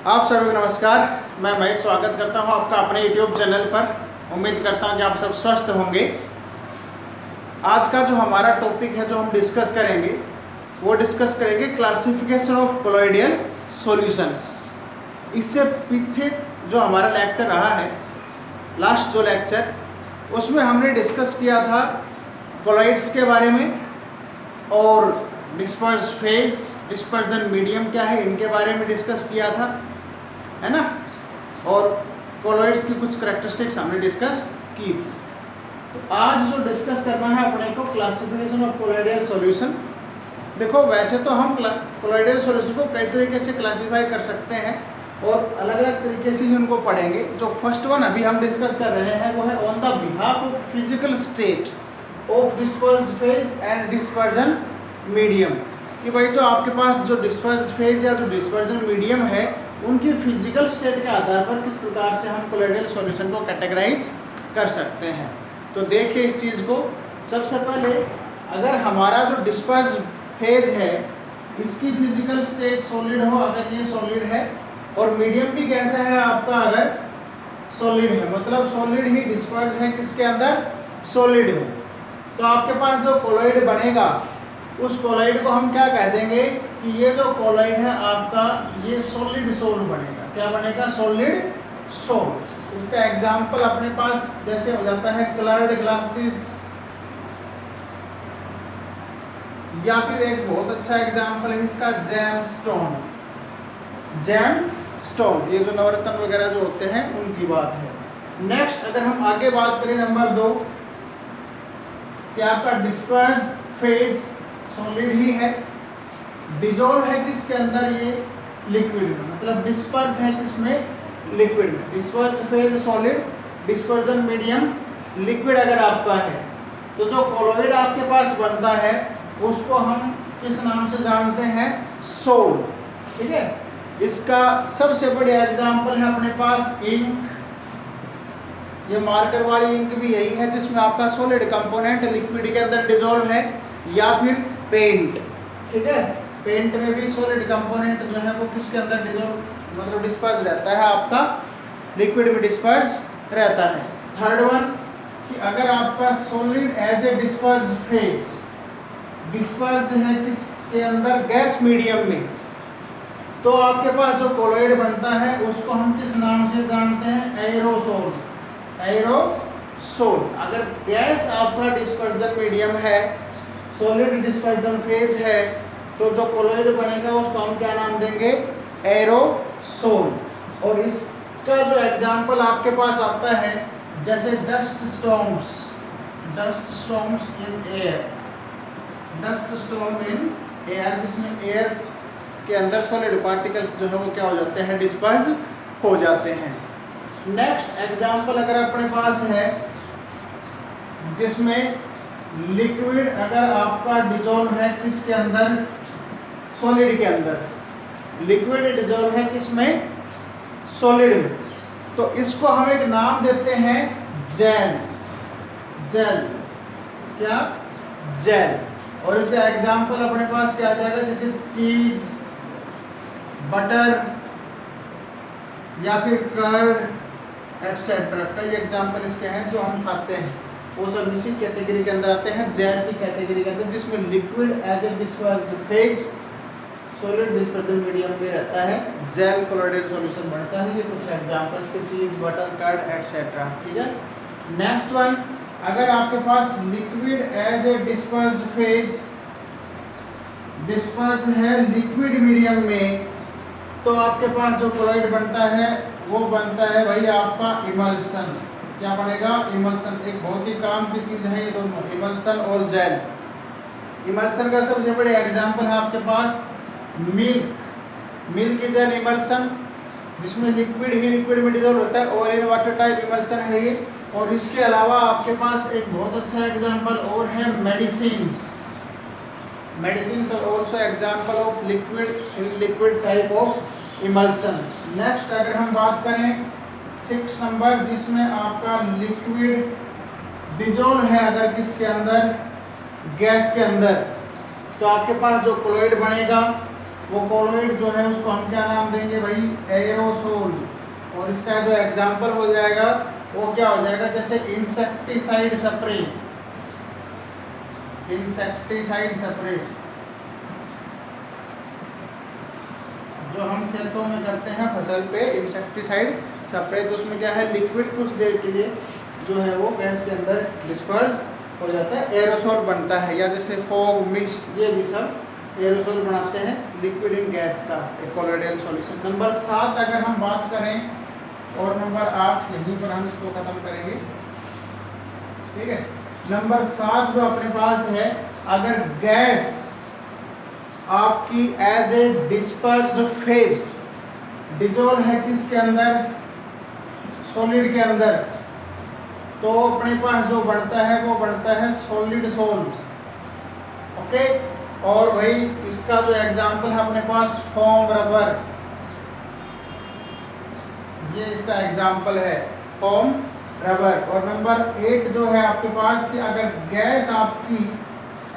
आप सभी को नमस्कार। मैं महेश स्वागत करता हूं आपका अपने YouTube चैनल पर। उम्मीद करता हूं कि आप सब स्वस्थ होंगे। आज का जो हमारा टॉपिक है जो हम डिस्कस करेंगे वो डिस्कस करेंगे क्लासिफिकेशन ऑफ कोलॉइडियल सॉल्यूशंस। इससे पीछे जो हमारा लेक्चर रहा है, लास्ट जो लेक्चर, उसमें हमने डिस्कस किया था कोलॉइड्स के बारे में और डिस्पर्स फेज, डिस्पर्जन मीडियम क्या है, इनके बारे में डिस्कस किया था, है ना। और कोलॉइड्स की कुछ करैक्टरिस्टिक्स हमने डिस्कस की थी। तो आज जो डिस्कस करना है अपने को क्लासिफिकेशन ऑफ कोलॉइडियल सॉल्यूशन। देखो, वैसे तो हम कोलॉइडियल सॉल्यूशन को कई तरीके से क्लासीफाई कर सकते हैं और अलग अलग तरीके से ही उनको पढ़ेंगे। जो फर्स्ट वन अभी हम डिस्कस कर रहे हैं वो है on the behalf of physical state of dispersed phase and dispersion medium. कि भाई जो आपके पास जो डिस्पर्स्ड फेज या जो डिस्पर्जन मीडियम है उनकी फिजिकल स्टेट के आधार पर किस प्रकार से हम कोलॉइडियल सॉल्यूशन को कैटेगराइज कर सकते हैं। तो देखिए इस चीज़ को। सबसे पहले अगर हमारा जो डिस्पर्स्ड फेज है इसकी फिजिकल स्टेट सॉलिड हो, अगर ये सॉलिड है, और मीडियम भी कैसा है आपका, अगर सॉलिड है, मतलब सॉलिड ही डिस्पर्स है किसके अंदर, सॉलिड है, तो आपके पास जो कोलॉइड बनेगा उस कोलॉइड को हम क्या कह देंगे कि ये जो कोलॉइड है आपका ये सॉलिड सोल बनेगा। क्या बनेगा, सॉलिड सोल। इसका एग्जांपल अपने पास जैसे हो जाता है कलर्ड ग्लासेस, या फिर एक बहुत अच्छा एग्जांपल है इसका जेमस्टोन। जेमस्टोन ये जो नवरत्न वगैरह जो होते हैं उनकी बात है। नेक्स्ट अगर हम आगे बात करें नंबर 2 कि आपका डिस्पर्स्ड फेज सॉलिड ही है, डिजोल्व है किसके अंदर, ये लिक्विड में, मतलब डिस्पर्स है किसमें, लिक्विड में। Dispersed phase solid, dispersion medium liquid अगर आपका है, तो जो कोलॉइड आपके पास बनता है उसको हम किस नाम से जानते हैं, सोल। ठीक है, इसका सबसे बड़ा एग्जांपल है अपने पास इंक। ये मार्कर वाली इंक भी यही है जिसमें आपका सॉलिड कंपोनेंट लिक्विड के अंदर डिजोल्व है, या फिर पेंट। ठीक है, पेंट में भी सॉलिड कंपोनेंट जो है वो किसके अंदर डिजोल्व, मतलब डिस्पर्स रहता है, आपका लिक्विड में डिस्पर्स रहता है। थर्ड वन कि अगर आपका solid as a dispersed phase disperse है किसके अंदर, गैस मीडियम में, तो आपके पास जो कोलॉइड बनता है उसको हम किस नाम से जानते हैं, एरोसोल। एरोसोल। अगर गैस आपका डिस्पर्जन मीडियम है, सॉलिड डिस्पर्जन फेज है, तो जो कोलॉइड बनेगा उसको हम क्या नाम देंगे, एरोसोल। और इसका जो एग्जांपल आपके पास आता है जैसे dust storms in air, dust storm in air, जिसमें एयर के अंदर सॉलिड पार्टिकल्स जो है वो क्या हो जाते हैं, डिस्पर्स हो जाते हैं। नेक्स्ट एग्जांपल अगर अपने पास है जिसमें लिक्विड अगर आपका डिजोल्व है किसके अंदर, सॉलिड के अंदर, लिक्विड डिजोल्व है किसमें, सॉलिड में, तो इसको हम एक नाम देते हैं जेल्स, जेल, क्या, जेल। और इसका एग्जांपल अपने पास क्या आ जाएगा, जैसे चीज, बटर या फिर कर्ड एटसेट्रा। कई एग्जांपल इसके हैं जो हम खाते हैं, वो सब इसी कैटेगरी के अंदर आते हैं, जेल की कैटेगरी के अंदर, जिसमें liquid as a dispersed phase solid dispersion medium में रहता है, जेल कोलॉइडल सॉल्यूशन बनता है। ये कुछ एग्जांपल्स के चीज, बटर, कर्ड एटसेट्रा। ठीक है। नेक्स्ट वन, अगर आपके पास liquid as a dispersed phase disperse है लिक्विड मीडियम में, तो आपके पास जो कोलॉइड बनता है वो बनता है भाई आपका इमल्सन। क्या बनेगा, इमल्सन। एक बहुत ही काम की चीज है ये दोनों, इमल्सन और जेल। इमल्सन का सबसे बड़े एग्जांपल है आपके पास मिल्क इज एन इमल्सन, जिसमें लिक्विड ही लिक्विड में डिसॉल्व होता है, और इन वाटर टाइप इमल्सन है ये। और इसके अलावा आपके पास एक बहुत अच्छा एग्जांपल और है medicines are also example of liquid type of emulsion. Next अगर हम बात करें 6 नंबर, जिसमें आपका लिक्विड डिजोल्व है अगर किसके अंदर, गैस के अंदर, तो आपके पास जो कोलॉइड बनेगा वो कोलॉइड जो है उसको हम क्या नाम देंगे भाई, एरोसोल। और इसका जो एग्जाम्पल हो जाएगा वो क्या हो जाएगा, जैसे इंसेक्टिसाइड स्प्रे, इंसेक्टिसाइड स्प्रे जो हम खेतों में करते हैं फसल पे इंसेक्टिसाइड स्प्रे, तो उसमें क्या है, लिक्विड कुछ देर के लिए जो है वो गैस के अंदर डिस्पर्स हो जाता है, एरोसोल बनता है। या जैसे फॉग, मिस्ट, ये भी सब एरोसोल बनाते हैं लिक्विड इन गैस का, एक कोलोइडल सॉल्यूशन। नंबर 7 अगर हम बात करें और नंबर 8 यहीं पर हम इसको खत्म करेंगे, ठीक है। नंबर 7 जो अपने पास है, अगर गैस आपकी as a dispersed phase dissolve है किसके अंदर, सॉलिड के अंदर, तो अपने पास जो बनता है वो बनता है सॉलिड सोल, ओके। और भाई इसका जो एग्जांपल है अपने पास फोम रबर, ये इसका एग्जांपल है फोम रबर। और नंबर 8 जो है आपके पास कि अगर गैस आपकी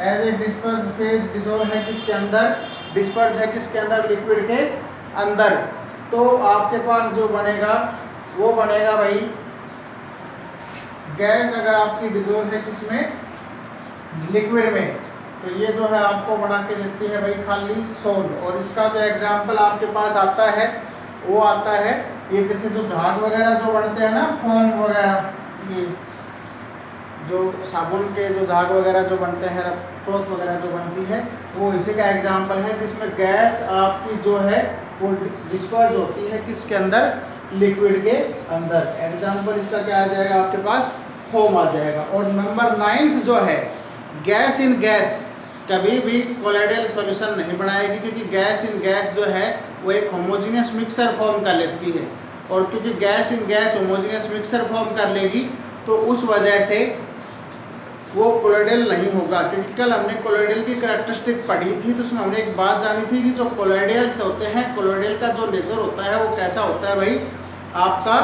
as a disperse phase dissolve है किसके अंदर, डिस्पर्स है किसके अंदर, लिक्विड के अंदर, तो आपके पास जो बनेगा वो बनेगा भाई, गैस अगर आपकी डिजोल्व है किसमें, लिक्विड में, तो ये जो है आपको बना के देती है भाई खाली सोल। और इसका जो एग्जांपल आपके पास आता है वो आता है ये जैसे जो झाग वगैरह जो बनते हैं ना, फोम वगैरह, ये जो साबुन के जो झाग वगैरह जो बनते हैं, फ्रोथ वगैरह जो बनती है, वो इसी का एग्जांपल है जिसमें गैस आपकी जो है वो डिस्पर्स होती है किसके अंदर, लिक्विड के अंदर। एग्जांपल इसका क्या आ जाएगा आपके पास, फोम आ जाएगा। और नंबर 9 जो है, गैस इन गैस कभी भी कोलोइडल सॉल्यूशन नहीं बनाएगी, क्योंकि गैस इन गैस जो है वो एक होमोजेनियस मिक्सर फॉर्म कर लेती है। और क्योंकि gas in gas homogeneous mixer form कर लेगी तो उस वजह से वो कोलोइडल नहीं होगा। क्योंकि कल हमने कोलोइडल की कैरेक्टरिस्टिक पढ़ी थी, तो उसमें हमने एक बात जानी थी कि जो कोलोइडल्स होते हैं, कोलोइडल का जो नेचर होता है वो कैसा होता है भाई, आपका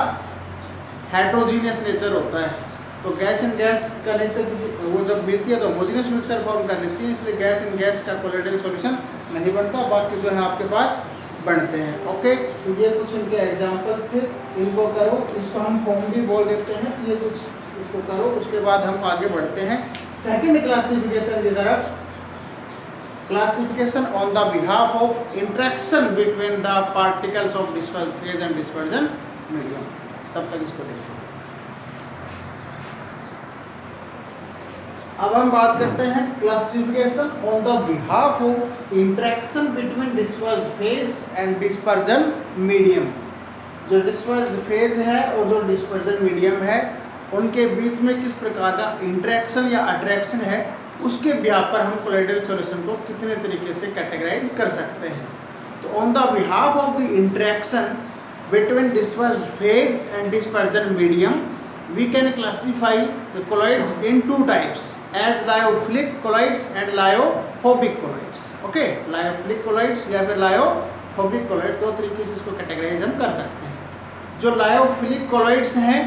हेट्रोजीनियस नेचर होता है। तो गैस इन गैस का नेचर वो जब मिलती है तो होमोजेनियस मिक्सर फॉर्म कर लेती है, इसलिए गैस इन गैस का कोलोइडल सॉल्यूशन नहीं बनता, बाकी जो है आपके पास बनते हैं, ओके। तो ये कुछ इनके एग्जांपल्स थे, इनको करो, इसको हम फॉर्म भी बोल देते हैं, ये कुछ इसको करो, उसके बाद हम आगे बढ़ते हैं सेकंड क्लासिफिकेशन की तरफ। Classification on the behalf of interaction between the particles of disperse phase and dispersion medium. तब तक इसको देखो। अब हम बात करते हैं classification on the behalf of interaction between disperse phase and dispersion medium. जो डिस्पर्स फेज है और जो डिस्पर्जन मीडियम है, उनके बीच में किस प्रकार का इंटरेक्शन या अट्रैक्शन है, उसके बिहाफ पर हम कोलोइडल सॉल्यूशन को कितने तरीके से कैटेगराइज कर सकते हैं। तो on the behalf of the interaction between disperse phase and dispersion medium, we can classify the colloids in 2 types as lyophilic colloids and lyophobic colloids, okay। lyophilic colloids या फिर lyophobic colloids, दो तरीके से इसको कैटेगराइज हम कर सकते हैं। जो lyophiलिक colloids हैं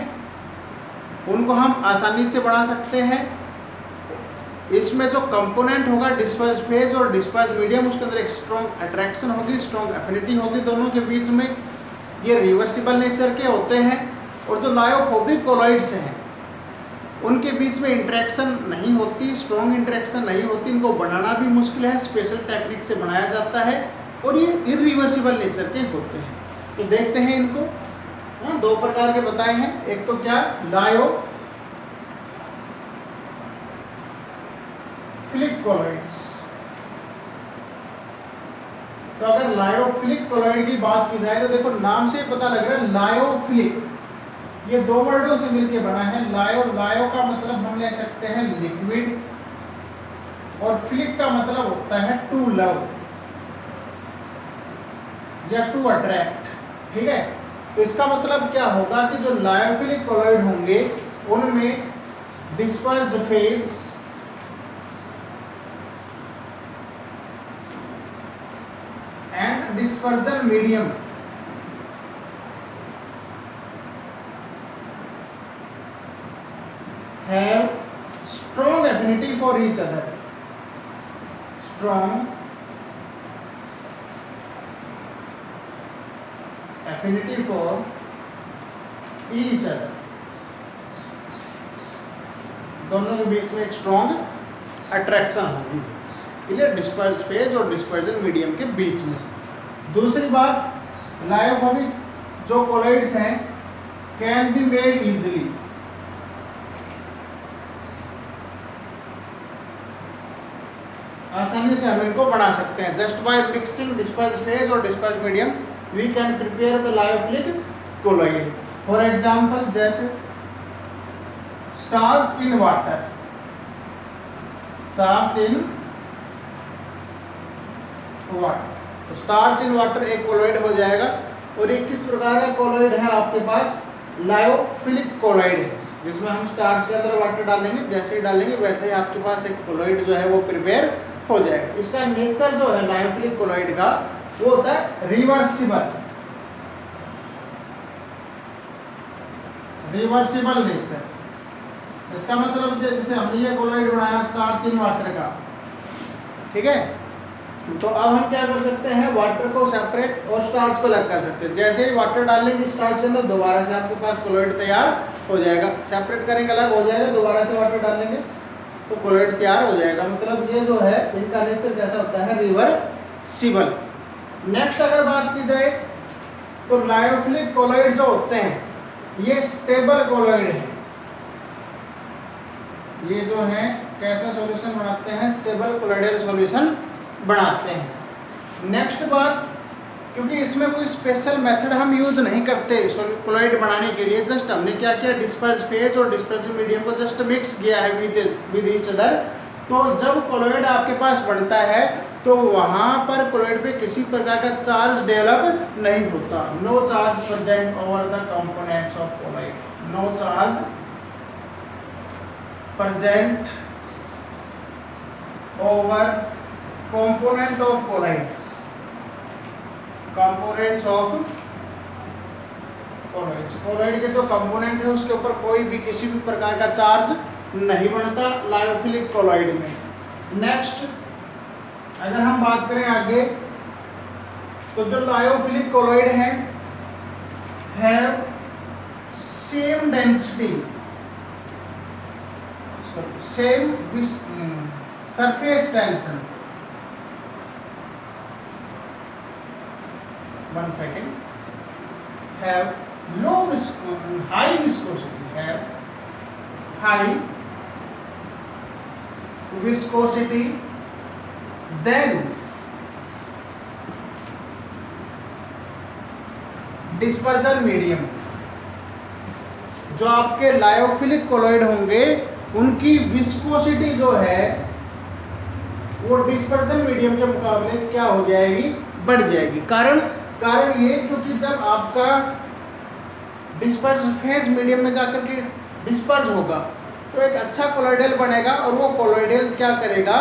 उनको हम आसानी से बना सकते हैं। इसमें जो कंपोनेंट होगा डिस्पर्स फेज और डिस्पर्स मीडियम, उसके अंदर एक स्ट्रॉन्ग अट्रैक्शन होगी, स्ट्रॉन्ग एफिनिटी होगी दोनों के बीच में, ये रिवर्सिबल नेचर के होते हैं। और जो लायोफोबिक कोलॉइड्स हैं उनके बीच में इंटरेक्शन नहीं होती, स्ट्रॉन्ग इंटरेक्शन नहीं होती, इनको बनाना भी मुश्किल है, स्पेशल टेक्निक से बनाया जाता है, और ये इरिवर्सिबल नेचर के होते हैं। तो देखते हैं इनको, दो प्रकार के बताए हैं, एक तो क्या, लायोफिलिक कोलॉइड्स। तो अगर लायोफिलिक कोलॉइड की बात की जाए तो देखो नाम से पता लग रहा है लायोफिलिक, ये दो वर्डों से मिलके बना है। लायो का मतलब हम ले सकते हैं लिक्विड, और फिलिक का मतलब होता है टू लव या टू अट्रैक्ट, ठीक है। तो इसका मतलब क्या होगा कि जो लायोफिलिक कोलॉइड होंगे उनमें dispersed phase and dispersion medium have strong affinity for each other, strong affinity for each other, दोनों के बीच में एक स्ट्रॉन्ग अट्रैक्शन होगी, क्लियर, डिस्पर्स फेज और डिस्पर्जन मीडियम के बीच में। दूसरी बात, लायोफोबिक जो कोलॉइड्स हैं कैन बी मेड इजीली, आसानी से हम इनको बना सकते हैं। Just by mixing disperse phase और disperse medium we can prepare the lyophilic colloid. For example, जैसे starch in water, starch in water, तो स्टार्च इन वाटर एक कोलॉइड हो जाएगा। और एक किस प्रकार का कोलॉइड है आपके पास, लायोफिलिक कोलॉइड है, जिसमें हम स्टार्च के अंदर वाटर डालेंगे, जैसे ही डालेंगे वैसे ही आपके पास एक कोलॉइड जो है वो प्रिपेयर हो जाएगा। इसका नेचर जो है लायोफिलिक कोलॉइड का वो होता है रिवर्सिबल, रिवर्सिबल नेचर। इसका मतलब जैसे हमने ये कोलॉइड बनाया स्टार्च इन वाटर का, ठीक है, तो अब हम क्या कर सकते हैं, वाटर को सेपरेट और स्टार्च को अलग कर सकते हैं। जैसे ही वाटर डालेंगे स्टार्च के अंदर, दोबारा से आपके पास कोलॉइड तैयार हो जाएगा। सेपरेट करेंगे अलग हो जाएगा, दोबारा से वाटर डालेंगे तो कोलॉइड तैयार हो जाएगा। मतलब ये जो है इनका नेचर कैसा होता है, रिवर्सिबल। नेक्स्ट अगर बात की जाए तो लायोफिलिक कोलॉइड जो होते हैं ये स्टेबल कोलॉइड है। ये जो है कैसा सॉल्यूशन बनाते हैं, स्टेबल कोलॉइडल सॉल्यूशन बनाते हैं। नेक्स्ट बात, क्योंकि इसमें कोई स्पेशल मेथड हम यूज नहीं करते कोलॉइड बनाने के लिए, जस्ट हमने क्या किया, डिस्पर्स फेज और डिस्पर्सिव मीडियम को जस्ट मिक्स किया है विद ईच अदर। तो जब कोलॉइड आपके पास बनता है तो वहाँ पर कोलॉइड पे किसी प्रकार का चार्ज डेवलप नहीं होता, no charge present over the components of colloid, no charge present over component of colloids, components of colloids, colloid के जो कंपोनेंट है उसके ऊपर कोई भी किसी भी प्रकार का चार्ज नहीं बनता लायोफिलिक कोलॉइड में। नेक्स्ट अगर हम बात करें आगे, तो जो लायोफिलिक कोलॉइड है same density, same surface tension, one second, have high viscosity, have high viscosity then dispersion medium. जो आपके लायोफिलिक कोलॉइड होंगे उनकी विस्कोसिटी जो है वो डिस्पर्जन मीडियम के मुकाबले क्या हो जाएगी, बढ़ जाएगी। कारण ये, क्योंकि जब आपका डिस्पर्स फेज मीडियम में जाकर के डिस्पर्स होगा तो एक अच्छा कोलॉइडल बनेगा और वो कोलॉइडल क्या करेगा,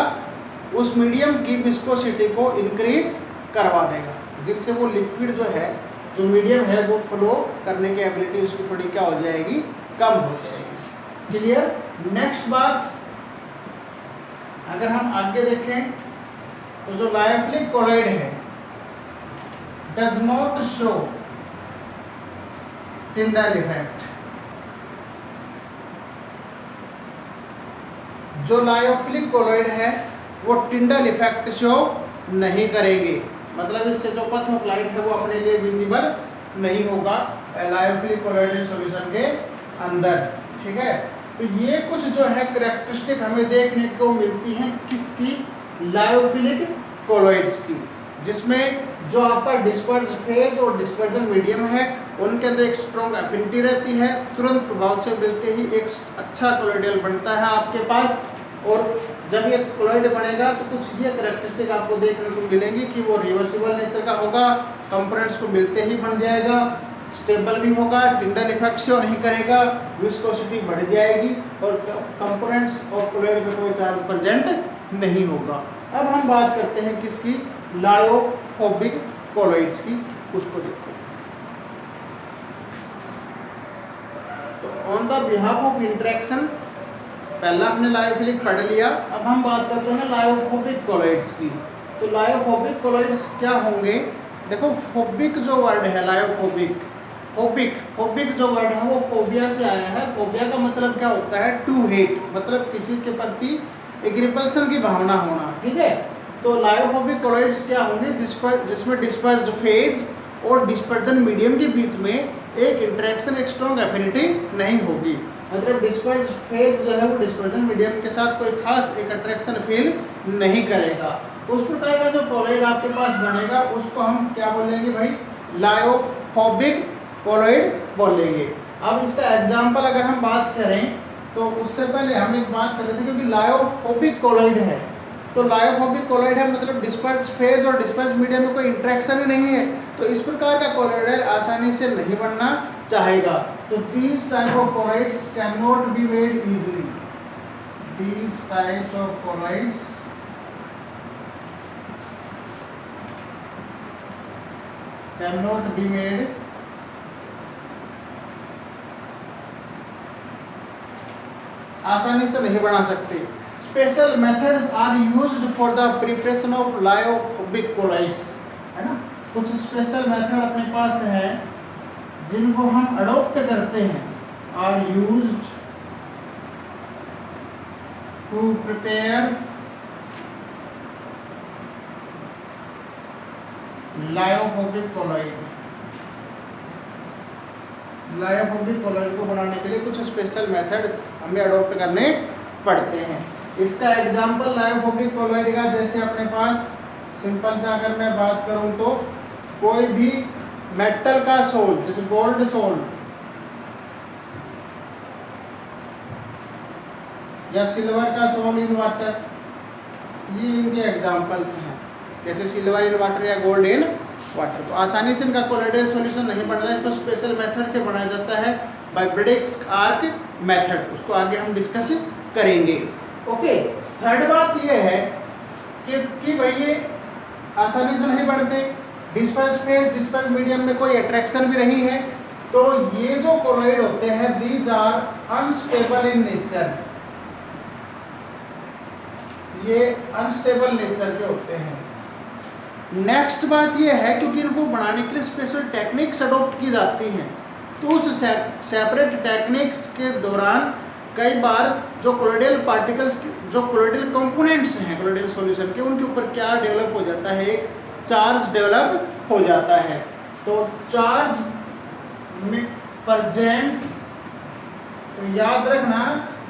उस मीडियम की विस्कोसिटी को इंक्रीज करवा देगा, जिससे वो लिक्विड जो है, जो मीडियम है वो फ्लो करने की एबिलिटी उसकी थोड़ी क्या हो जाएगी, कम हो जाएगी। क्लियर। नेक्स्ट बात, अगर हम आगे देखें तो जो लायोफिलिक कोलॉइड है does not show Tyndall effect. जो लायोफिलिक कोलॉइड है वो टिंडल इफेक्ट शो नहीं करेंगे, मतलब इससे जो पथ ऑफ लाइट है वो अपने लिए विजिबल नहीं होगा लायोफिलिक कोलॉइडल सॉल्यूशन के अंदर। ठीक है, तो ये कुछ जो है कैरेक्टरिस्टिक हमें देखने को मिलती हैं किसकी, लायोफिलिक कोलॉइड्स की, जिसमें जो आपका डिस्पर्स फेज और डिस्पर्जन मीडियम है उनके अंदर एक स्ट्रॉन्ग एफिनिटी रहती है, तुरंत प्रभाव से मिलते ही एक अच्छा कोलॉइडल बनता है आपके पास। और जब ये कोलॉइड बनेगा तो कुछ ये कैरेक्टरिस्टिक आपको देखने को मिलेंगी कि वो रिवर्सिबल नेचर का होगा, कंपोनेंट्स को मिलते ही बन जाएगा, स्टेबल भी होगा, टिंडल इफेक्ट से नहीं करेगा, विस्कोसिटी बढ़ जाएगी और कंपोनेंट्स और कोलॉइड में कोई चार्ज प्रेजेंट नहीं होगा। अब हम बात करते हैं किसकी, लायोफोबिक कोलॉइड्स की, उसको देखो। तो on the behalf of interaction, पहला हमने लायोफिलिक पढ़ लिया, अब हम बात करते हैं लायोफोबिक कोलॉइड्स की। तो लायोफोबिक कोलॉइड्स क्या होंगे देखो फोबिक जो वर्ड है, लायोफोबिक, फोबिक जो वर्ड है वो फोबिया से आया है। फोबिया का मतलब क्या होता है? टू हेट, मतलब किसी के प्रति एक रिपल्सन की भावना होना, ठीक है। तो लायोफोबिक कोलॉइड्स क्या होंगे? जिसमें डिस्पर्स्ड फेज और डिस्पर्जन मीडियम के बीच में एक इंटरेक्शन, एक स्ट्रॉन्ग एफिनिटी नहीं होगी। मतलब डिस्पर्स फेज जो है वो डिस्पर्जन मीडियम के साथ कोई खास एक अट्रैक्शन फील नहीं करेगा। उस प्रकार का जो कोलॉइड आपके पास बनेगा उसको हम क्या बोलेंगे भाई? लायोफोबिक कोलॉइड बोलेंगे। अब इसका एग्जाम्पल अगर हम बात करें तो उससे पहले हम एक बात कर रहे थे, क्योंकि लायोफोबिक कोलॉइड है तो लायोफोबिक कोलॉइड है मतलब डिस्पर्स फेज और डिस्पर्स मीडियम में कोई इंटरेक्शन ही नहीं है, तो इस प्रकार का कोलॉइड आसानी से नहीं बनना चाहेगा। तो these type of colloids cannot be made easily. These types of colloids cannot be made आसानी से नहीं बना सकते। Special methods are used for the preparation of lyophobic colloids, है ना। कुछ स्पेशल मेथड अपने पास है जिनको हम अडॉप्ट करते हैं, are used to prepare lyophobic colloid. Lyophobic colloid को बनाने के लिए कुछ स्पेशल मेथड्स हमें अडॉप्ट करने पड़ते हैं। इसका एग्जांपल लायोफोबिक कोलॉइड का, जैसे अपने पास सिंपल सा अगर मैं बात करूं तो कोई भी मेटल का सोल, जैसे गोल्ड सोल या सिल्वर का सोल इन वाटर, ये इनके एग्जांपल्स हैं। जैसे सिल्वर इन वाटर या गोल्ड इन वाटर, तो आसानी से इनका कोलॉइडल सॉल्यूशन नहीं बनता है। इसको स्पेशल मेथड से बनाया जाता है, बाय ब्रेडिक्स आर्क मेथड। उसको आगे हम डिस्कस करेंगे। ओके, थर्ड बात ये है कि भाई ये आसानी से नहीं बढ़ते, डिस्पर्स फेज डिस्पर्स मीडियम में कोई अट्रैक्शन भी नहीं है। तो ये जो कोलॉइड होते हैं these are unstable in nature, ये अनस्टेबल नेचर के होते हैं। नेक्स्ट बात ये है क्योंकि इनको बनाने के लिए स्पेशल टेक्निक्स अडॉप्ट की जाती हैं, तो उस सेपरेट टेक्निक्स के दौरान कई बार जो कोलॉइडल पार्टिकल्स, जो कोलॉइडल कंपोनेंट्स हैं कोलॉइडल सॉल्यूशन के, उनके ऊपर क्या डेवलप हो जाता है? एक चार्ज डेवलप हो जाता है। तो चार्ज में प्रेजेंट, तो याद रखना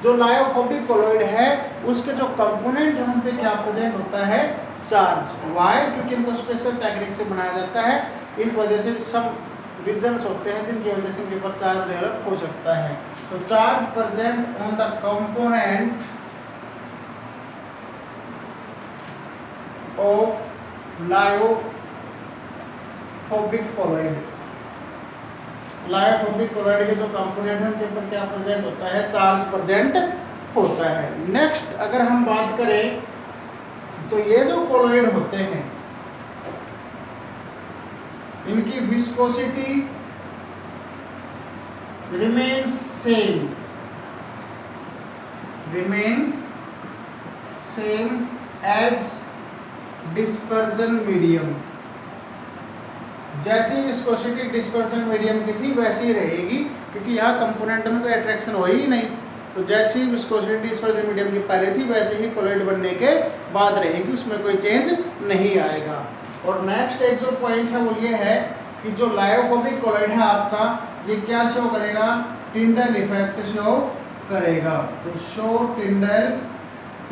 जो लायोफोबिक कोलॉइड है उसके जो कंपोनेंट उन पे क्या प्रेजेंट होता है? चार्ज। वाई? क्योंकि इनको स्पेशल टेक्निक से बनाया जाता है, इस वजह से सब रीजन्स होते हैं जिनकी वजह से इनके ऊपर चार्ज डेवलप हो सकता है। तो charge present on the component of lyophobic colloid, lyophobic colloid के जो कंपोनेंट हैं उनके ऊपर क्या प्रेजेंट होता है? चार्ज प्रेजेंट होता है। नेक्स्ट अगर हम बात करें तो ये जो कोलॉइड होते हैं इनकी viscosity remain same as dispersion medium. जैसी विस्कोसिटी डिस्पर्जन मीडियम की थी वैसी ही रहेगी, क्योंकि यहाँ कंपोनेंट में कोई अट्रैक्शन हो ही नहीं। तो जैसी विस्कोसिटी डिस्पर्जन मीडियम की पहले थी वैसे ही कोलॉइड बनने के बाद रहेगी, उसमें कोई चेंज नहीं आएगा। और नेक्स्ट एक जो पॉइंट है वो ये है कि जो लायोफोबिक कोलॉइड है आपका, ये क्या शो करेगा? टिंडल इफेक्ट शो करेगा। तो शो टिंडल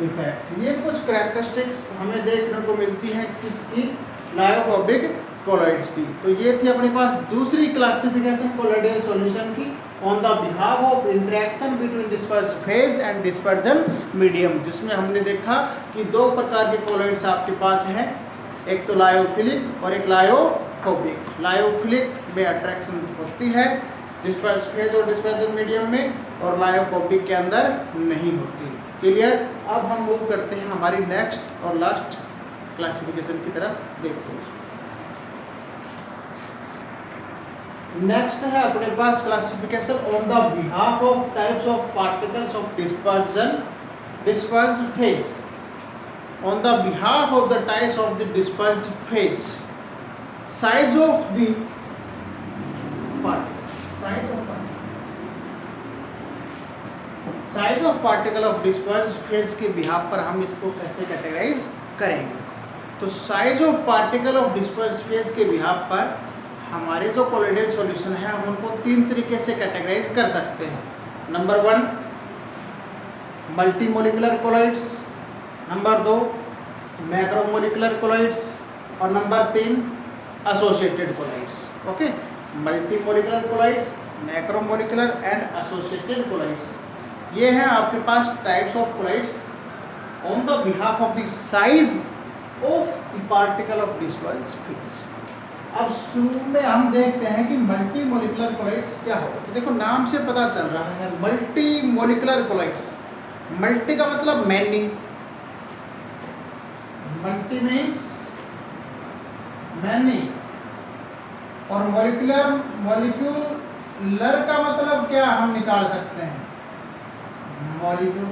इफेक्ट, ये कुछ कैरेक्टरिस्टिक्स हमें देखने को मिलती है किसकी? लायोफोबिक कोलॉइड्स की। तो ये थी अपने पास दूसरी क्लासिफिकेशन कोलॉइडल सॉल्यूशन की, on the behalf of interaction between dispersed phase and dispersion medium, जिसमें हमने देखा कि दो प्रकार के कोलॉइड्स आपके पास हैं, एक तो लायोफिलिक और एक लायोफोबिक। लायोफिलिक में अट्रैक्शन होती है डिस्पर्स फेज और डिस्पर्जन मीडियम में, और लायोफोबिक के अंदर नहीं होती। क्लियर? अब हम मूव करते हैं हमारी नेक्स्ट और लास्ट क्लासिफिकेशन की तरफ। देखते हैं, नेक्स्ट है अपने पास classification on the behalf of types of particles of dispersion dispersed phase. On the behalf of the types of the dispersed phase, size of the size of particle of dispersed phase के behalf पर हम इसको कैसे categorise करेंगे। तो size of particle of dispersed phase के behalf पर हमारे जो कोलोइडल सॉल्यूशन है हम उनको 3 तरीके से कैटेगराइज कर सकते हैं। Number 1 multimolecular colloids, number 2 macromolecular colloids और number 3 associated colloids. Okay, multimolecular colloids, macromolecular and associated colloids, ये है आपके पास types of colloids on the behalf of the size of the particle of dispersed phase. अब शुरू में हम देखते हैं कि मल्टीमोलिकुलर कोलॉइड्स क्या होगा। तो देखो नाम से पता चल रहा है मल्टीमोलिकुलर कोलॉइड्स। मल्टी का मतलब मैनी, मल्टी मीन्स मैनी, और मॉलिक्यूलर का मतलब क्या हम निकाल सकते हैं, मॉलिक्यूल।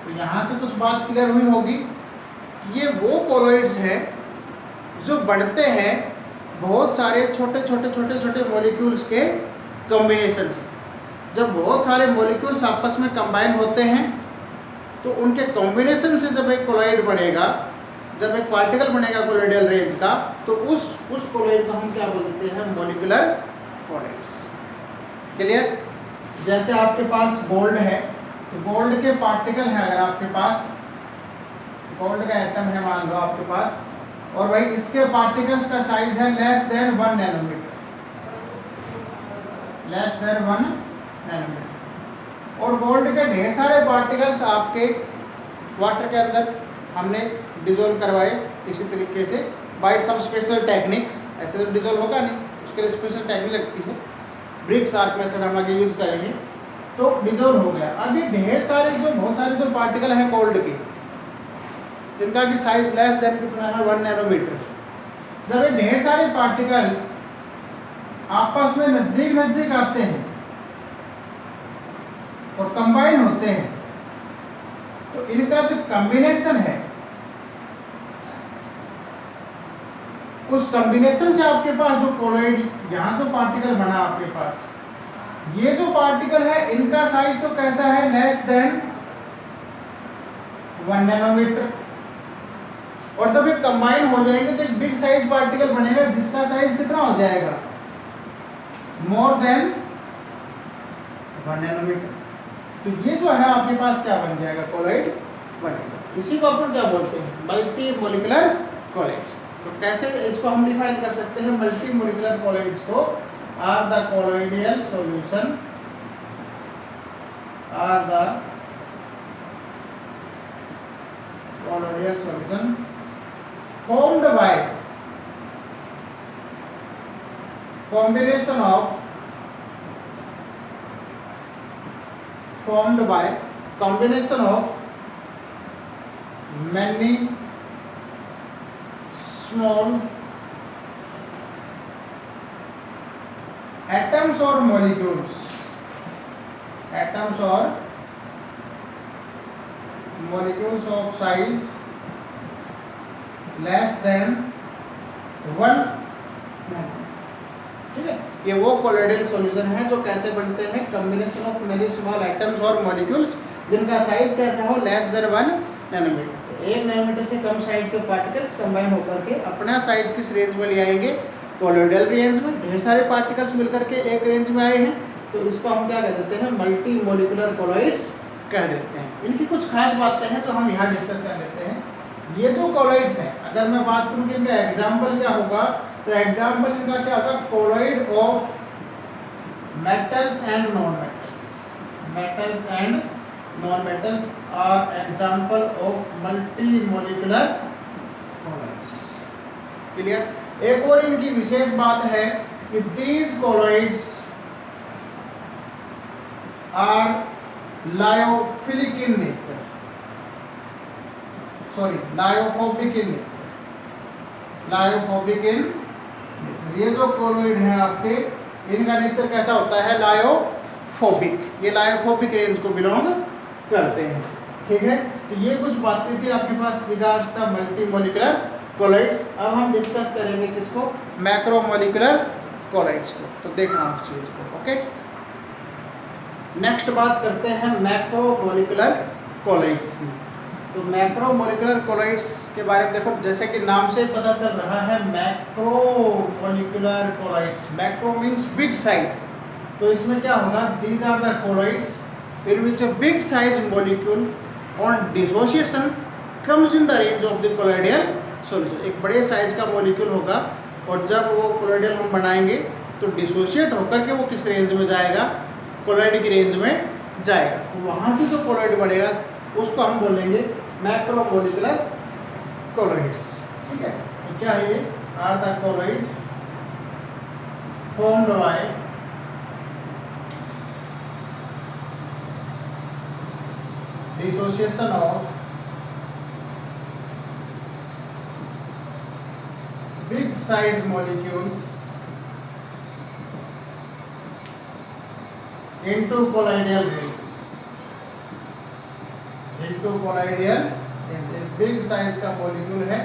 तो यहाँ से कुछ बात क्लियर हुई होगी। ये वो कोलॉइड्स हैं जो बढ़ते हैं बहुत सारे छोटे छोटे छोटे छोटे मॉलिक्यूल्स के कॉम्बिनेशन से। जब बहुत सारे मॉलिक्यूल्स आपस में कंबाइन होते हैं तो उनके कॉम्बिनेशन से जब एक कोलॉइड बनेगा, जब एक पार्टिकल बनेगा कोलॉइडल रेंज का, तो उस कोलॉइड को हम क्या बोलते हैं, मॉलिक्यूलर कोलॉइड्स। क्लियर। जैसे आपके पास गोल्ड है, तो गोल्ड के पार्टिकल है, अगर आपके पास गोल्ड का एटम है मान लो आपके पास, और भाई इसके पार्टिकल्स का साइज है less than 1 nanometer, less than 1 nanometer, और गोल्ड के ढेर सारे पार्टिकल्स आपके वाटर के अंदर हमने डिजोल्व करवाए इसी तरीके से बाय सम स्पेशल टेक्निक्स। ऐसे तो डिजोल्व होगा नहीं, उसके लिए स्पेशल टेक्निक लगती है, ब्रिक्स आर्क मेथड हम आगे यूज करेंगे, तो डिजोल्व हो गया। अब ये ढेर सारे बहुत सारे जो पार्टिकल हैं गोल्ड के, जिनका कि साइज लेस देन कितना है, 1 नैनोमीटर। जब ये ढेर सारे पार्टिकल्स आपस में नजदीक नजदीक आते हैं और कंबाइन होते हैं, तो इनका जो कॉम्बिनेशन है, उस कॉम्बिनेशन से आपके पास जो कोलॉइड, यहाँ जो पार्टिकल बना आपके पास, ये जो पार्टिकल है इनका साइज तो कैसा है, लेस देन 1 नैनोमीटर। और जब ये कंबाइन हो जाएंगे तो एक बिग साइज पार्टिकल बनेगा जिसका साइज कितना हो जाएगा, मोर देन 1 नैनोमीटर। तो ये जो है आपके पास क्या बन जाएगा, कोलॉइड बनेगा। इसी को अपन क्या बोलते हैं, मल्टीमोलिकुलर कोलॉइड्स। तो कैसे इसको हम डिफाइन कर सकते हैं, मल्टीमोलिकुलर कोलॉइड्स को are the colloidal solution, are the colloidal solution formed by combination of many small atoms or molecules, of size less than 1 nanometer. ठीक है, ये वो कोलॉइडल सॉल्यूशन है जो कैसे बनते हैं, combination of many small atoms और मॉलिक्यूल्स जिनका साइज कैसा हो, लेस देन 1 नैनोमीटर। तो 1 नैनोमीटर से कम साइज के पार्टिकल्स कंबाइन होकर के अपना साइज किस रेंज में ले आएंगे, कोलॉइडल रेंज में। ढेर सारे पार्टिकल्स मिलकर के एक रेंज में आए हैं, तो इसको हम क्या कह देते हैं, मल्टीमोलिकुलर कोलॉइड्स कह देते हैं। इनकी कुछ खास बातें हैं जो हम यहाँ डिस्कस कर लेते हैं। ये जो कोलॉइड्स हैं, अगर मैं बात करूँ कि इनका एग्जाम्पल क्या होगा, तो एग्जाम्पल इनका क्या होगा, colloid of metals and non metals, metals and non metals are example of multimolecular colloids. Clear. एक और इनकी विशेष बात है कि these colloids are lyophilic in nature, lyophobic in nature, lyophobic in nature. ये जो कोलॉइड हैं आपके, इनका नेचर कैसा होता है, लायोफोबिक। ये लायोफोबिक रेंज को बिलोंग करते हैं। ठीक है, तो ये कुछ बातें थी आपके पास रिगार्ड्स द मल्टीमोलिकुलर कोलॉइड्स। अब हम डिस्कस करेंगे किसको, मैक्रोमोलिकुलर कोलॉइड्स को। तो देखना उस चीज को, ओके। नेक्स्ट बात करते हैं मैक्रोमोलिकुलर कोलॉइड्स की। तो मैक्रोमोलिकुलर कोलॉइड्स के बारे में देखो, जैसे कि नाम से पता चल रहा है macromolecular colloids. Macro means big size. तो इसमें क्या होगा, these are the colloids in which a big size molecule on dissociation comes in the range of the colloidal solution. एक बड़े साइज का मॉलिक्यूल होगा और जब वो कोलॉइडियल हम बनाएंगे तो डिसोशिएट होकर के वो किस रेंज में जाएगा, कोलॉइड की रेंज में जाएगा। तो वहाँ से जो कोलॉइड बढ़ेगा उसको हम बोलेंगे मैक्रोमोलिकुलर कोलॉइड्स, ठीक है। तो क्या है ये, are the colloid formed by dissociation of big size molecule into colloidal rings, into colloidal rings। एक बिग साइज का मॉलिक्यूल है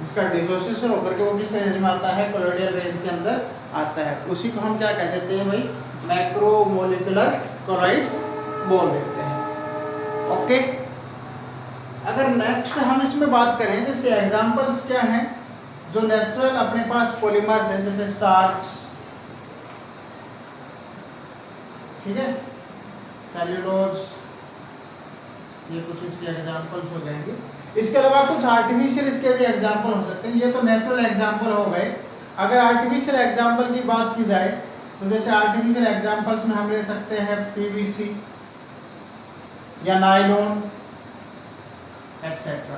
जिसका डिसोसिएशन होकर के वो किस रेंज में आता है, कोलॉइडियल रेंज के अंदर आता है। उसी को हम क्या कह देते हैं भाई, मैक्रोमोलिकुलर कोलॉइड्स बोल देते हैं, ओके। अगर नेक्स्ट हम इसमें बात करें तो इसके एग्जांपल्स क्या हैं, जो नेचुरल अपने पास पॉलीमर्स हैं जैसे स्टार्च, ठीक है, सेल्यूलोज, ये कुछ इसके एग्जांपल्स हो जाएंगे। इसके अलावा कुछ आर्टिफिशियल इसके भी एग्जांपल हो सकते हैं। ये तो नेचुरल एग्जांपल हो गए। अगर आर्टिफिशियल एग्जांपल की बात की जाए तो जैसे आर्टिफिशियल एग्जांपल्स में हम ले सकते हैं पीवीसी या नायलॉन एक्सेट्रा,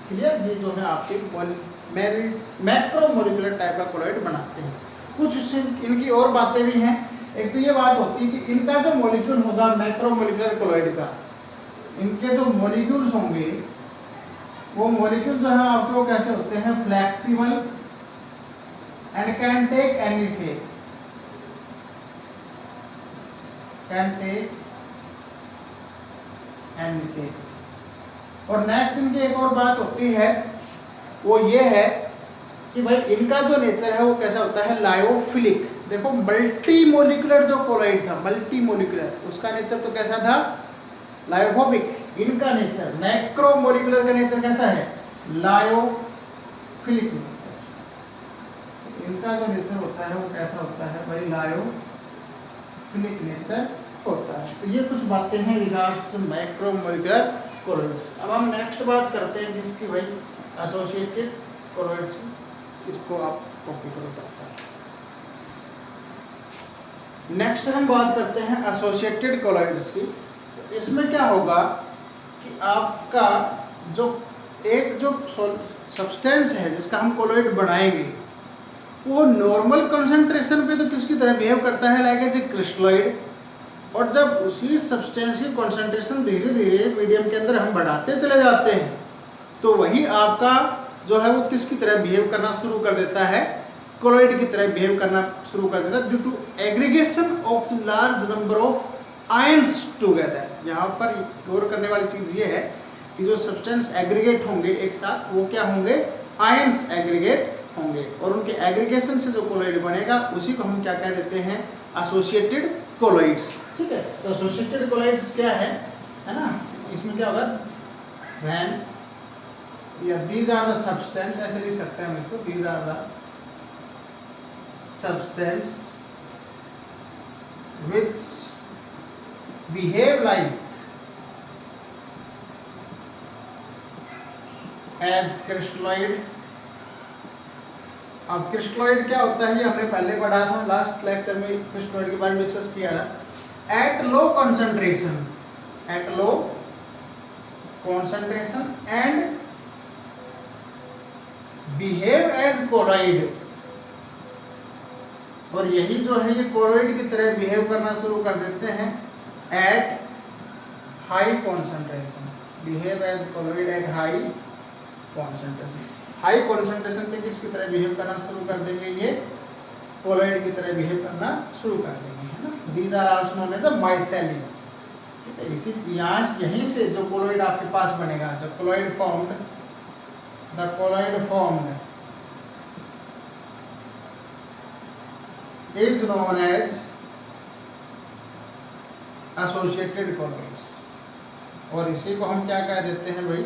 क्लियर। ये जो है आपके मैक्रोमोलिकुलर टाइप का कोलॉइड बनाते हैं। कुछ इनकी और बातें भी हैं। एक तो ये बात होती है कि इनका जो मॉलिक्यूल होगा मैक्रोमोलिकुलर कोलॉइड का, इनके जो मॉलिक्यूल्स होंगे वो मॉलिक्यूल जो है आपके वो कैसे होते हैं, flexible and can take any shape, can take any shape. और नेक्स्ट इनकी एक और बात होती है वो ये है कि भाई इनका जो नेचर है वो कैसा होता है, लायोफिलिक। देखो मल्टी मोलिकुलर जो कोलॉइड था, मल्टी मोलिकुलर, उसका नेचर तो कैसा था, लायोफोबिक। इनका नेचर मैक्रोमोलिकुलर का नेचर कैसा है, लायोफिलिक नेचर। इनका जो नेचर होता है वो कैसा होता है भाई, लायोफिलिक नेचर होता है। तो ये कुछ बातें हैं रिगार्ड्स मैक्रोमोलिकुलर कोलॉइड्स। अब हम नेक्स्ट बात करते हैं जिसकी भाई एसोसिएटेड कोलॉइड्स, इसको आप कॉपी करो तब तक। नेक्स्ट हम बात करते हैं एसोसिएटेड कोलॉइड्स की। तो इसमें क्या होगा कि आपका जो एक जो सब्सटेंस है जिसका हम कोलॉइड बनाएंगे वो नॉर्मल कंसंट्रेशन पे तो किसकी तरह बिहेव करता है, लाइक एज ए क्रिस्टलॉइड। और जब उसी सब्सटेंस की कंसंट्रेशन धीरे धीरे मीडियम के अंदर हम बढ़ाते चले जाते हैं तो वही आपका जो है वो किसकी तरह बिहेव करना शुरू कर देता है, कोलॉइड की तरह बिहेव करना शुरू कर देता है, due to aggregation of the large number of ions together. यहाँ पर गौर करने वाली चीज़ ये है कि जो सब्सटेंस एग्रीगेट होंगे एक साथ वो क्या होंगे, आयंस एग्रीगेट होंगे, और उनके एग्रीगेशन से जो कोलॉइड बनेगा उसी को हम क्या कह देते हैं, एसोसिएटेड कोलॉइड्स, ठीक है। तो एसोसिएटेड कोलॉइड्स क्या है ना, इसमें क्या होगा, व्हेन या these are the substance, ऐसे लिख सकते हैं हम इसको, these are the substance which behave like as crystalloid। अब क्रिस्टलॉइड क्या होता है ये हमने पहले पढ़ा था, लास्ट लेक्चर में क्रिस्टलॉइड के बारे में डिस्कस किया था। At low concentration, at low concentration and behave as colloid. और यही जो है ये कोलॉइड की तरह बिहेव करना शुरू कर देते हैं at high concentration, behave as colloid at high concentration. High concentration पे किसकी तरह बिहेव करना शुरू कर देंगे, ये कोलॉइड की तरह बिहेव करना शुरू कर देंगे, है ना। These are also known as the mycelium, ठीक है। इसी यहीं से जो कोलॉइड आपके पास बनेगा, जो colloid formed, the colloid formed is known as associated colloids, और इसी को हम क्या कह देते हैं भाई,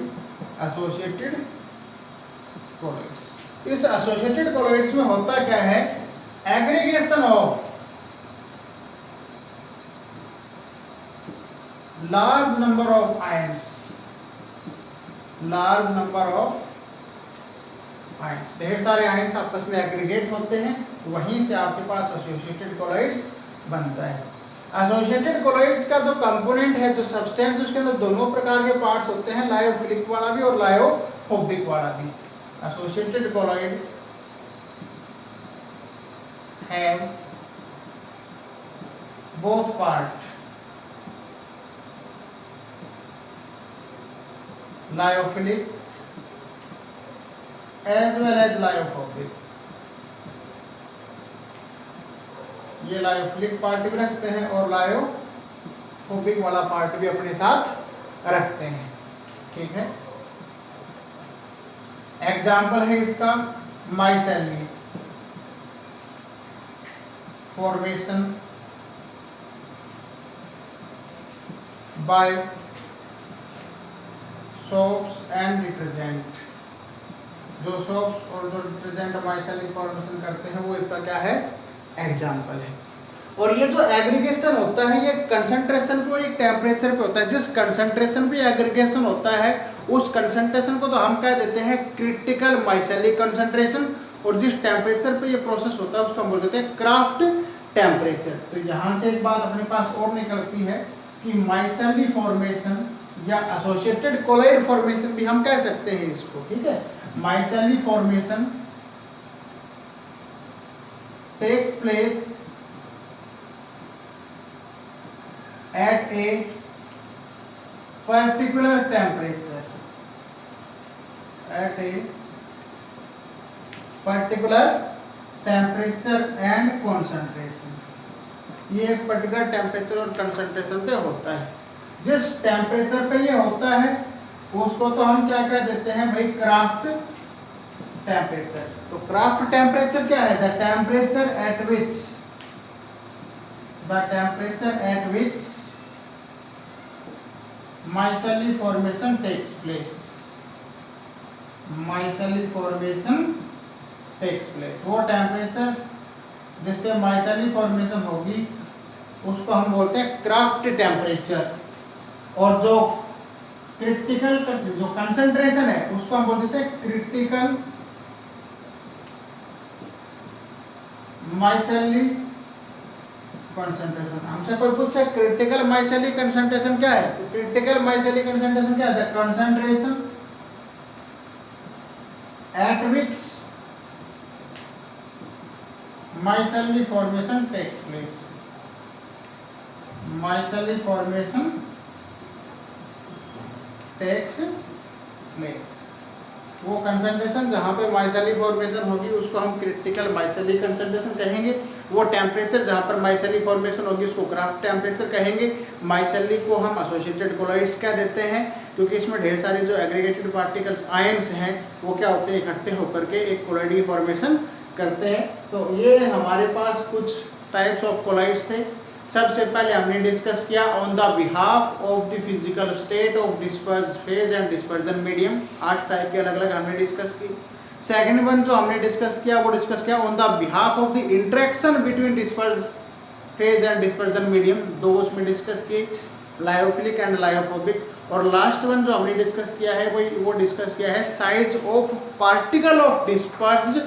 एसोसिएटेड कोलॉइड्स। इस एसोसिएटेड कोलॉइड्स में होता क्या है, aggregation of large number of ions, large number of ions, ढेर सारे आयंस आपस में एग्रीगेट होते हैं, वहीं से आपके पास एसोसिएटेड कोलॉइड्स बनता है। एसोसिएटेड कोलॉइड्स का जो कंपोनेंट है, जो सब्सटेंस, उसके अंदर दोनों प्रकार के पार्ट्स होते हैं, लायोफिलिक वाला भी और लायोफोबिक वाला भी। Associated colloid have both part, lyophilic as well as lyophobic. ये लायोफिलिक पार्ट भी रखते हैं और लायोफोबिक वाला पार्ट भी अपने साथ रखते हैं, ठीक है। एग्जाम्पल है इसका माइसेली formation by soaps and detergent, जो सोप्स और जो डिटर्जेंट माइसेली फॉर्मेशन करते हैं वो इसका क्या है, एग्जाम्पल है। और ये जो एग्रीगेशन होता है ये कंसंट्रेशन पे और एक टेम्परेचर पे होता है। जिस कंसंट्रेशन पे एग्रीगेशन होता है उस कंसंट्रेशन को तो हम कह देते हैं क्रिटिकल माइसेली कंसंट्रेशन, और जिस टेम्परेचर पे ये प्रोसेस होता है उसको हम बोल देते हैं क्राफ्ट टेम्परेचर। तो यहाँ से एक बात अपने पास और निकलती है कि माइसेली फॉर्मेशन या एसोसिएटेड कोलॉइड फॉर्मेशन भी हम कह सकते हैं इसको, ठीक है। माइसेली formation takes place at a particular temperature, at a particular temperature and concentration। ये एक पर्टिकुलर टेम्परेचर और कंसंट्रेशन पे होता है। जिस टेम्परेचर पे ये होता है उसको तो हम क्या कह देते हैं भाई, क्राफ्ट टेम्परेचर। तो क्राफ्ट टेम्परेचर क्या है, the temperature at which micelle formation takes place, micelle formation takes place. वो टेम्परेचर जिस पे माइसेली फॉर्मेशन होगी उसको हम बोलते हैं क्राफ्ट टेम्परेचर, और जो क्रिटिकल जो कंसंट्रेशन है उसको हम बोल देते हैं क्रिटिकल माइसेली कंसंट्रेशन। हमसे कोई पूछे क्रिटिकल माइसेली कंसंट्रेशन क्या है, तो क्रिटिकल माइसेली कंसंट्रेशन क्या है, the concentration at which micelle formation takes place, micelle formation takes place. वो कंसंट्रेशन जहाँ पे माइसेली फॉर्मेशन होगी उसको हम क्रिटिकल माइसेली कंसंट्रेशन कहेंगे। वो टेम्परेचर जहाँ पर माइसेली फॉर्मेशन होगी उसको क्राफ्ट टेम्परेचर कहेंगे। माइसेली को हम एसोसिएटेड कोलॉइड्स कह देते हैं क्योंकि इसमें ढेर सारे जो एग्रीगेटेड पार्टिकल्स आयंस हैं वो क्या होते हैं, इकट्ठे होकर के एक कोलॉइड की फॉर्मेशन करते हैं। तो ये हमारे पास कुछ टाइप्स ऑफ कोलॉइड्स थे। सबसे पहले हमने डिस्कस किया on the behalf of the physical state of disperse phase and dispersion medium. 8 type के अलग अलग हमने डिस्कस की। सेकेंड वन जो हमने डिस्कस किया वो डिस्कस किया on the behalf of the interaction between disperse phase and dispersion medium. 2 उसमें डिस्कस किए, लायोफिलिक एंड लायोफोबिक। और लास्ट वन जो हमने डिस्कस किया है वो डिस्कस किया है size of particle of dispersed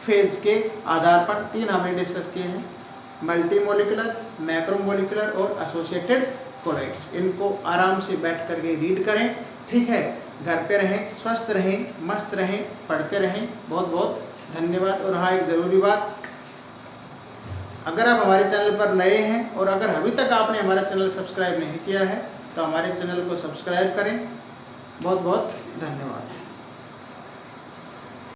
phase के आधार पर। 3 हमने डिस्कस किए हैं, मल्टीमोलिकुलर, मैक्रोमोलिकुलर और एसोसिएटेड कोलॉइड्स। इनको आराम से बैठ करके रीड करें, ठीक है। घर पे रहें, स्वस्थ रहें, मस्त रहें, पढ़ते रहें। बहुत बहुत धन्यवाद। और हाँ, एक ज़रूरी बात, अगर आप हमारे चैनल पर नए हैं और अगर अभी तक आपने हमारा चैनल सब्सक्राइब नहीं किया है तो हमारे चैनल को सब्सक्राइब करें। बहुत बहुत धन्यवाद।